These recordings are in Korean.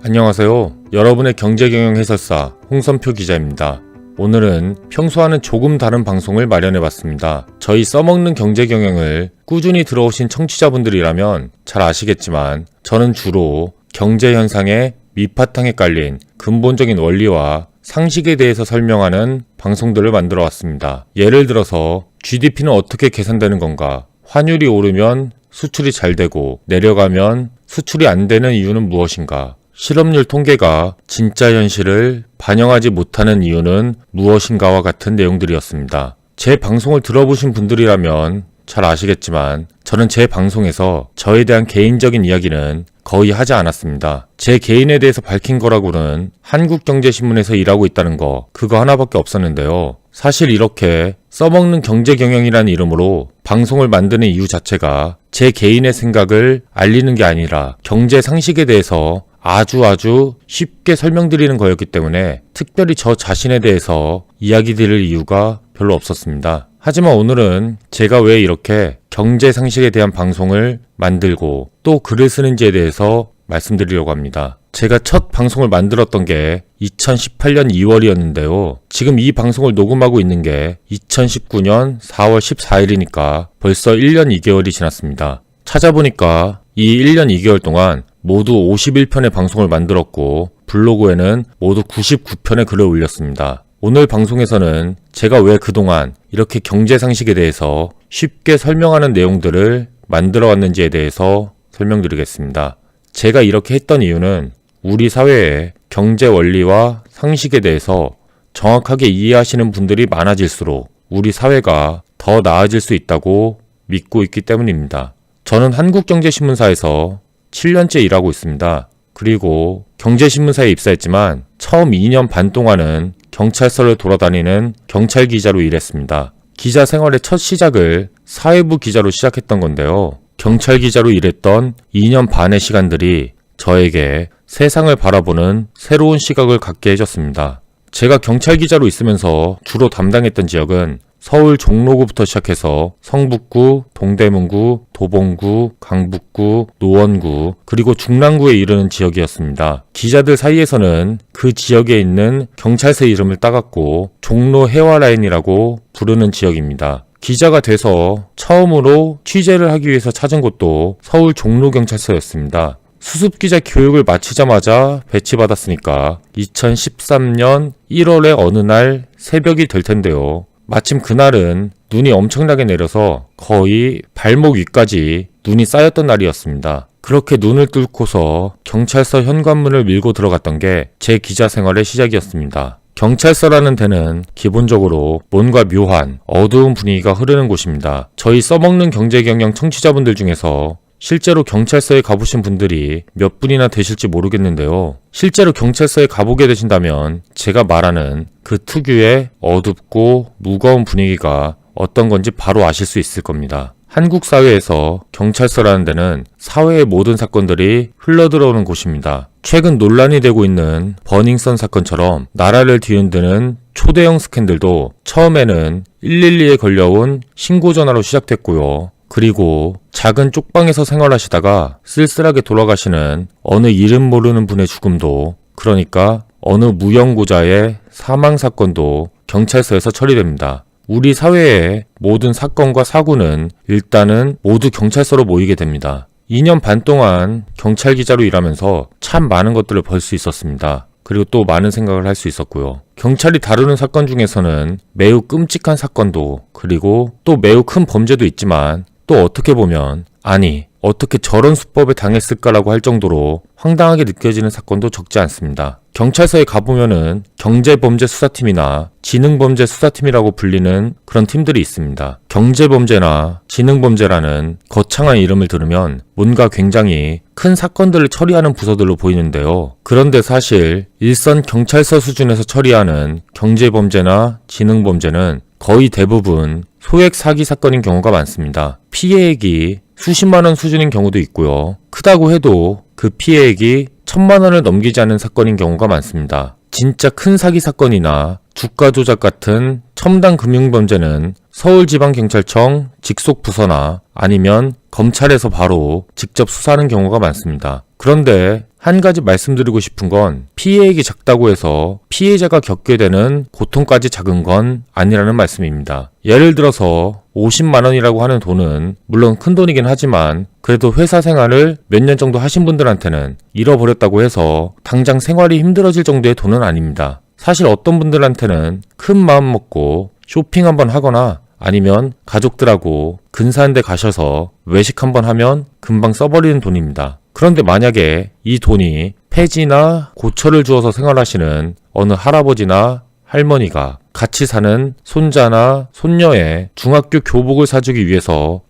안녕하세요. 여러분의 경제경영 해설사 홍선표 기자입니다. 오늘은 평소와는 조금 다른 방송을 마련해봤습니다. 저희 써먹는 경제경영을 꾸준히 들어오신 청취자분들이라면 잘 아시겠지만 저는 주로 경제현상의 밑바탕에 깔린 근본적인 원리와 상식에 대해서 설명하는 방송들을 만들어 왔습니다. 예를 들어서 GDP는 어떻게 계산되는 건가? 환율이 오르면 수출이 잘 되고 내려가면 수출이 안 되는 이유는 무엇인가? 실업률 통계가 진짜 현실을 반영하지 못하는 이유는 무엇인가와 같은 내용들이었습니다. 제 방송을 들어보신 분들이라면 잘 아시겠지만 저는 제 방송에서 저에 대한 개인적인 이야기는 거의 하지 않았습니다. 제 개인에 대해서 밝힌 거라고는 한국경제신문에서 일하고 있다는 거 그거 하나밖에 없었는데요. 사실 이렇게 써먹는 경제경영이라는 이름으로 방송을 만드는 이유 자체가 제 개인의 생각을 알리는 게 아니라 경제 상식에 대해서 아주 쉽게 설명드리는 거였기 때문에 특별히 저 자신에 대해서 이야기 드릴 이유가 별로 없었습니다. 하지만 오늘은 제가 왜 이렇게 경제 상식에 대한 방송을 만들고 또 글을 쓰는지에 대해서 말씀드리려고 합니다. 제가 첫 방송을 만들었던 게 2018년 2월이었는데요. 지금 이 방송을 녹음하고 있는 게 2019년 4월 14일이니까 벌써 1년 2개월이 지났습니다. 찾아보니까 이 1년 2개월 동안 모두 51편의 방송을 만들었고 블로그에는 모두 99편의 글을 올렸습니다. 오늘 방송에서는 제가 왜 그동안 이렇게 경제 상식에 대해서 쉽게 설명하는 내용들을 만들어 왔는지에 대해서 설명드리겠습니다. 제가 이렇게 했던 이유는 우리 사회의 경제 원리와 상식에 대해서 정확하게 이해하시는 분들이 많아질수록 우리 사회가 더 나아질 수 있다고 믿고 있기 때문입니다. 저는 한국경제신문사에서 7년째 일하고 있습니다. 그리고 경제신문사에 입사했지만 처음 2년 반 동안은 경찰서를 돌아다니는 경찰 기자로 일했습니다. 기자 생활의 첫 시작을 사회부 기자로 시작했던 건데요. 경찰 기자로 일했던 2년 반의 시간들이 저에게 세상을 바라보는 새로운 시각을 갖게 해줬습니다. 제가 경찰 기자로 있으면서 주로 담당했던 지역은 서울 종로구부터 시작해서 성북구, 동대문구, 도봉구, 강북구, 노원구, 그리고 중랑구에 이르는 지역이었습니다. 기자들 사이에서는 그 지역에 있는 경찰서 이름을 따갔고 종로 해화라인이라고 부르는 지역입니다. 기자가 돼서 처음으로 취재를 하기 위해서 찾은 곳도 서울 종로경찰서였습니다. 수습기자 교육을 마치자마자 배치받았으니까 2013년 1월의 어느 날 새벽이 될 텐데요. 마침 그날은 눈이 엄청나게 내려서 거의 발목 위까지 눈이 쌓였던 날이었습니다. 그렇게 눈을 뚫고서 경찰서 현관문을 밀고 들어갔던 게 제 기자 생활의 시작이었습니다. 경찰서라는 데는 기본적으로 뭔가 묘한 어두운 분위기가 흐르는 곳입니다. 저희 써먹는 경제경영 청취자분들 중에서 실제로 경찰서에 가보신 분들이 몇 분이나 되실지 모르겠는데요. 실제로 경찰서에 가보게 되신다면 제가 말하는 그 특유의 어둡고 무거운 분위기가 어떤 건지 바로 아실 수 있을 겁니다. 한국 사회에서 경찰서라는 데는 사회의 모든 사건들이 흘러들어오는 곳입니다. 최근 논란이 되고 있는 버닝썬 사건처럼 나라를 뒤흔드는 초대형 스캔들도 처음에는 112에 걸려온 신고전화로 시작됐고요. 그리고 작은 쪽방에서 생활하시다가 쓸쓸하게 돌아가시는 어느 이름 모르는 분의 죽음도, 그러니까 어느 무연고자의 사망사건도 경찰서에서 처리됩니다. 우리 사회의 모든 사건과 사고는 일단은 모두 경찰서로 모이게 됩니다. 2년 반 동안 경찰 기자로 일하면서 참 많은 것들을 볼 수 있었습니다. 그리고 또 많은 생각을 할 수 있었고요. 경찰이 다루는 사건 중에서는 매우 끔찍한 사건도, 그리고 또 매우 큰 범죄도 있지만 또 어떻게 보면 아니 어떻게 저런 수법에 당했을까라고 할 정도로 황당하게 느껴지는 사건도 적지 않습니다. 경찰서에 가보면은 경제범죄수사팀이나 지능범죄수사팀이라고 불리는 그런 팀들이 있습니다. 경제범죄나 지능범죄라는 거창한 이름을 들으면 뭔가 굉장히 큰 사건들을 처리하는 부서들로 보이는데요. 그런데 사실 일선 경찰서 수준에서 처리하는 경제범죄나 지능범죄는 거의 대부분 소액 사기 사건인 경우가 많습니다. 피해액이 수십만 원 수준인 경우도 있고요. 크다고 해도 그 피해액이 1000만 원을 넘기지 않는 사건인 경우가 많습니다. 진짜 큰 사기 사건이나 주가 조작 같은 첨단 금융범죄는 서울지방경찰청 직속 부서나 아니면 검찰에서 바로 직접 수사하는 경우가 많습니다. 그런데 한 가지 말씀드리고 싶은 건 피해액이 작다고 해서 피해자가 겪게 되는 고통까지 작은 건 아니라는 말씀입니다. 예를 들어서 50만 원이라고 하는 돈은 물론 큰 돈이긴 하지만 그래도 회사 생활을 몇 년 정도 하신 분들한테는 잃어버렸다고 해서 당장 생활이 힘들어질 정도의 돈은 아닙니다. 사실 어떤 분들한테는 큰 마음 먹고 쇼핑 한번 하거나 아니면 가족들하고 근사한 데 가셔서 외식 한번 하면 금방 써버리는 돈입니다. 그런데 만약에 이 돈이 폐지나 고철을 주어서 생활하시는 어느 할아버지나 할머니가 같이 사는 손자나 손녀의 중학교 교복을 사주기 위해서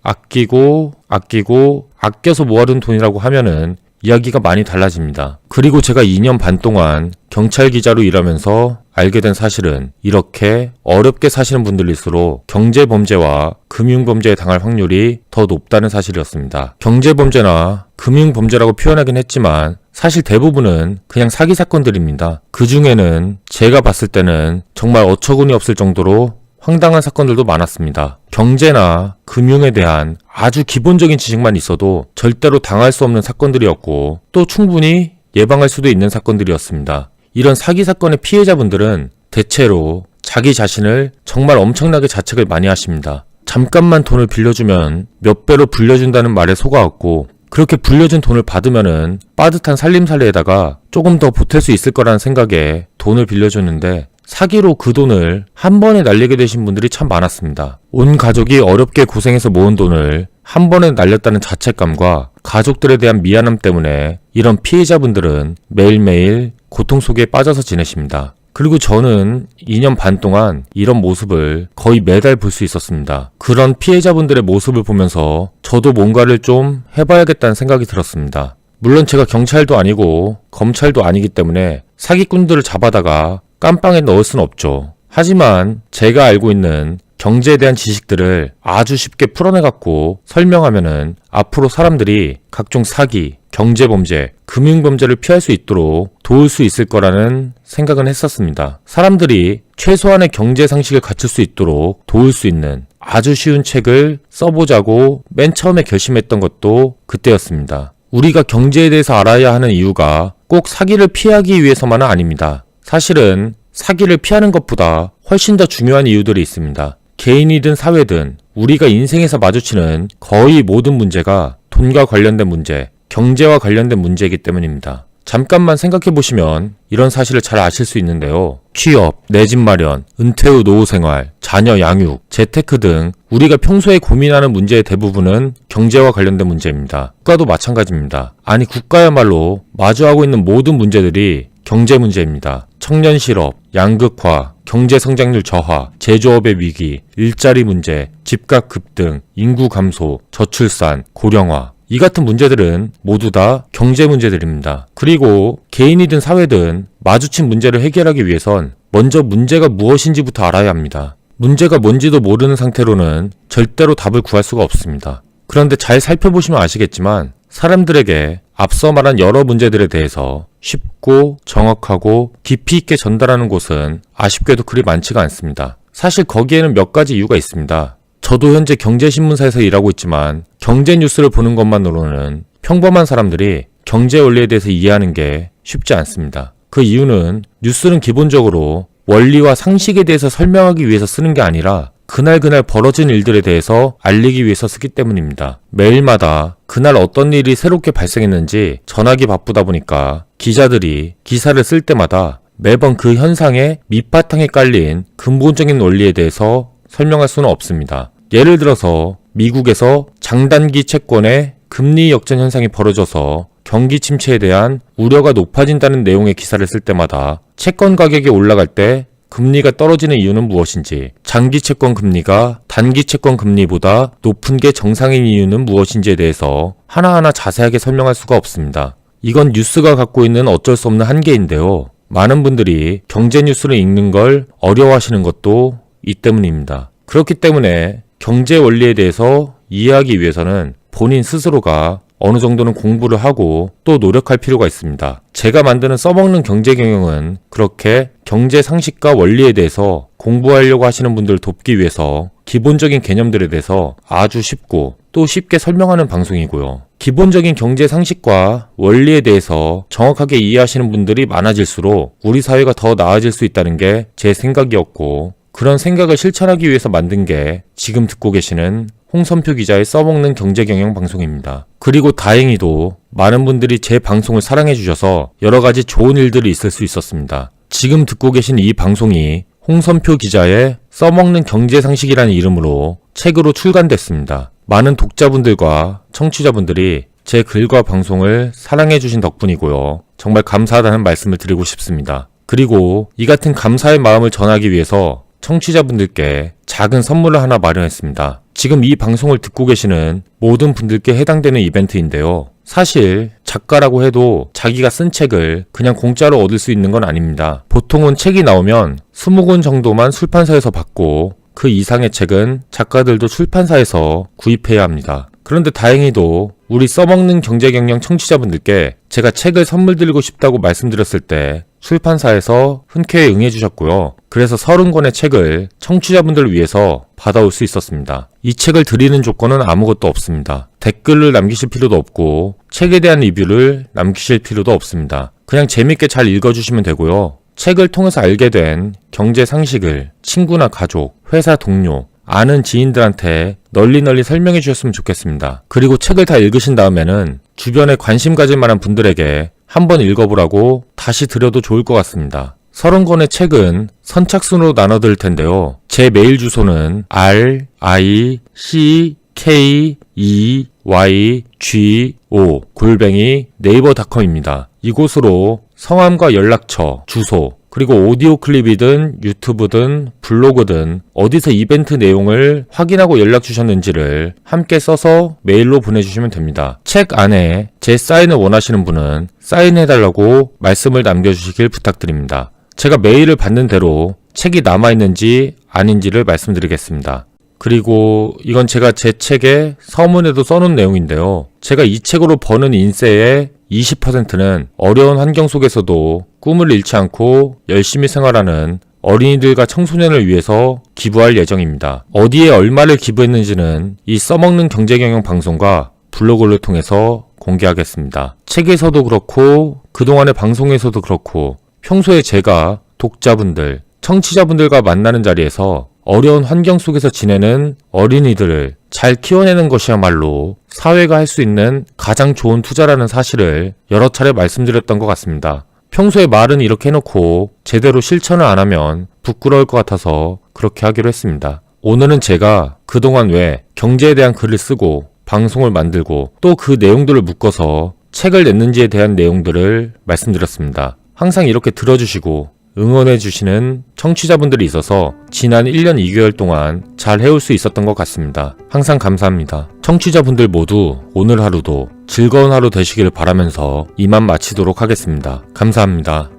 아껴서 모아둔 돈이라고 하면은 이야기가 많이 달라집니다. 그리고 제가 2년 반 동안 경찰 기자로 일하면서 알게 된 사실은 이렇게 어렵게 사시는 분들일수록 경제범죄와 금융범죄에 당할 확률이 더 높다는 사실이었습니다. 경제범죄나 금융범죄라고 표현하긴 했지만 사실 대부분은 그냥 사기 사건들입니다. 그 중에는 제가 봤을 때는 정말 어처구니 없을 정도로 황당한 사건들도 많았습니다. 경제나 금융에 대한 아주 기본적인 지식만 있어도 절대로 당할 수 없는 사건들이었고 또 충분히 예방할 수도 있는 사건들이었습니다. 이런 사기 사건의 피해자분들은 대체로 자기 자신을 정말 엄청나게 자책을 많이 하십니다. 잠깐만 돈을 빌려주면 몇 배로 불려준다는 말에 속아왔고 그렇게 불려준 돈을 받으면은 빠듯한 살림살이에다가 조금 더 보탤 수 있을 거라는 생각에 돈을 빌려줬는데 사기로 그 돈을 한 번에 날리게 되신 분들이 참 많았습니다. 온 가족이 어렵게 고생해서 모은 돈을 한 번에 날렸다는 자책감과 가족들에 대한 미안함 때문에 이런 피해자분들은 매일매일 고통 속에 빠져서 지내십니다. 그리고 저는 2년 반 동안 이런 모습을 거의 매달 볼 수 있었습니다. 그런 피해자분들의 모습을 보면서 저도 뭔가를 좀 해봐야겠다는 생각이 들었습니다. 물론 제가 경찰도 아니고 검찰도 아니기 때문에 사기꾼들을 잡아다가 깜빵에 넣을 순 없죠. 하지만 제가 알고 있는 경제에 대한 지식들을 아주 쉽게 풀어내갖고 설명하면은 앞으로 사람들이 각종 사기, 경제범죄, 금융범죄를 피할 수 있도록 도울 수 있을 거라는 생각은 했었습니다. 사람들이 최소한의 경제 상식을 갖출 수 있도록 도울 수 있는 아주 쉬운 책을 써보자고 맨 처음에 결심했던 것도 그때였습니다. 우리가 경제에 대해서 알아야 하는 이유가 꼭 사기를 피하기 위해서만은 아닙니다. 사실은 사기를 피하는 것보다 훨씬 더 중요한 이유들이 있습니다. 개인이든 사회든 우리가 인생에서 마주치는 거의 모든 문제가 돈과 관련된 문제, 경제와 관련된 문제이기 때문입니다. 잠깐만 생각해보시면 이런 사실을 잘 아실 수 있는데요. 취업, 내 집 마련, 은퇴 후 노후생활, 자녀 양육, 재테크 등 우리가 평소에 고민하는 문제의 대부분은 경제와 관련된 문제입니다. 국가도 마찬가지입니다. 아니 국가야말로 마주하고 있는 모든 문제들이 경제 문제입니다. 청년 실업, 양극화, 경제 성장률 저하, 제조업의 위기, 일자리 문제, 집값 급등, 인구 감소, 저출산, 고령화 이 같은 문제들은 모두 다 경제 문제들입니다. 그리고 개인이든 사회든 마주친 문제를 해결하기 위해선 먼저 문제가 무엇인지부터 알아야 합니다. 문제가 뭔지도 모르는 상태로는 절대로 답을 구할 수가 없습니다. 그런데 잘 살펴보시면 아시겠지만 사람들에게 앞서 말한 여러 문제들에 대해서 쉽고 정확하고 깊이 있게 전달하는 곳은 아쉽게도 그리 많지가 않습니다. 사실 거기에는 몇 가지 이유가 있습니다. 저도 현재 경제신문사에서 일하고 있지만 경제 뉴스를 보는 것만으로는 평범한 사람들이 경제 원리에 대해서 이해하는 게 쉽지 않습니다. 그 이유는 뉴스는 기본적으로 원리와 상식에 대해서 설명하기 위해서 쓰는 게 아니라 그날 벌어진 일들에 대해서 알리기 위해서 쓰기 때문입니다. 매일마다 그날 어떤 일이 새롭게 발생했는지 전하기 바쁘다 보니까 기자들이 기사를 쓸 때마다 매번 그 현상의 밑바탕에 깔린 근본적인 원리에 대해서 설명할 수는 없습니다. 예를 들어서 미국에서 장단기 채권의 금리 역전 현상이 벌어져서 경기 침체에 대한 우려가 높아진다는 내용의 기사를 쓸 때마다 채권 가격이 올라갈 때 금리가 떨어지는 이유는 무엇인지, 장기 채권 금리가 단기 채권 금리보다 높은 게 정상인 이유는 무엇인지에 대해서 하나하나 자세하게 설명할 수가 없습니다. 이건 뉴스가 갖고 있는 어쩔 수 없는 한계인데요. 많은 분들이 경제 뉴스를 읽는 걸 어려워하시는 것도 이 때문입니다. 그렇기 때문에 경제 원리에 대해서 이해하기 위해서는 본인 스스로가 어느 정도는 공부를 하고 또 노력할 필요가 있습니다. 제가 만드는 써먹는 경제 경영은 그렇게 경제 상식과 원리에 대해서 공부하려고 하시는 분들을 돕기 위해서 기본적인 개념들에 대해서 아주 쉽고 또 쉽게 설명하는 방송이고요. 기본적인 경제 상식과 원리에 대해서 정확하게 이해하시는 분들이 많아질수록 우리 사회가 더 나아질 수 있다는 게 제 생각이었고, 그런 생각을 실천하기 위해서 만든 게 지금 듣고 계시는 홍선표 기자의 써먹는 경제경영 방송입니다. 그리고 다행히도 많은 분들이 제 방송을 사랑해 주셔서 여러 가지 좋은 일들이 있을 수 있었습니다. 지금 듣고 계신 이 방송이 홍선표 기자의 써먹는 경제상식이라는 이름으로 책으로 출간됐습니다. 많은 독자분들과 청취자분들이 제 글과 방송을 사랑해 주신 덕분이고요. 정말 감사하다는 말씀을 드리고 싶습니다. 그리고 이 같은 감사의 마음을 전하기 위해서 청취자분들께 작은 선물을 하나 마련했습니다. 지금 이 방송을 듣고 계시는 모든 분들께 해당되는 이벤트인데요. 사실 작가라고 해도 자기가 쓴 책을 그냥 공짜로 얻을 수 있는 건 아닙니다. 보통은 책이 나오면 20권 정도만 출판사에서 받고 그 이상의 책은 작가들도 출판사에서 구입해야 합니다. 그런데 다행히도 우리 써먹는 경제경영 청취자분들께 제가 책을 선물 드리고 싶다고 말씀드렸을 때 출판사에서 흔쾌히 응해주셨고요. 그래서 30권의 책을 청취자분들을 위해서 받아올 수 있었습니다. 이 책을 드리는 조건은 아무것도 없습니다. 댓글을 남기실 필요도 없고 책에 대한 리뷰를 남기실 필요도 없습니다. 그냥 재밌게 잘 읽어주시면 되고요. 책을 통해서 알게 된 경제 상식을 친구나 가족, 회사 동료, 아는 지인들한테 널리 설명해 주셨으면 좋겠습니다. 그리고 책을 다 읽으신 다음에는 주변에 관심 가질 만한 분들에게 한번 읽어보라고 다시 드려도 좋을 것 같습니다. 30권의 책은 선착순으로 나눠드릴 텐데요. 제 메일 주소는 rickeygo@naver.com입니다. 이곳으로 성함과 연락처, 주소, 그리고 오디오 클립이든 유튜브든 블로그든 어디서 이벤트 내용을 확인하고 연락 주셨는지를 함께 써서 메일로 보내주시면 됩니다. 책 안에 제 사인을 원하시는 분은 사인해달라고 말씀을 남겨주시길 부탁드립니다. 제가 메일을 받는 대로 책이 남아있는지 아닌지를 말씀드리겠습니다. 그리고 이건 제가 제 책에 서문에도 써놓은 내용인데요. 제가 이 책으로 버는 인세의 20%는 어려운 환경 속에서도 꿈을 잃지 않고 열심히 생활하는 어린이들과 청소년을 위해서 기부할 예정입니다. 어디에 얼마를 기부했는지는 이 써먹는 경제경영 방송과 블로그를 통해서 공개하겠습니다. 책에서도 그렇고 그동안의 방송에서도 그렇고 평소에 제가 독자분들, 청취자분들과 만나는 자리에서 어려운 환경 속에서 지내는 어린이들을 잘 키워내는 것이야말로 사회가 할 수 있는 가장 좋은 투자라는 사실을 여러 차례 말씀드렸던 것 같습니다. 평소에 말은 이렇게 해놓고 제대로 실천을 안 하면 부끄러울 것 같아서 그렇게 하기로 했습니다. 오늘은 제가 그동안 왜 경제에 대한 글을 쓰고 방송을 만들고 또 그 내용들을 묶어서 책을 냈는지에 대한 내용들을 말씀드렸습니다. 항상 이렇게 들어주시고 응원해주시는 청취자분들이 있어서 지난 1년 2개월 동안 잘 해올 수 있었던 것 같습니다. 항상 감사합니다. 청취자분들 모두 오늘 하루도 즐거운 하루 되시길 바라면서 이만 마치도록 하겠습니다. 감사합니다.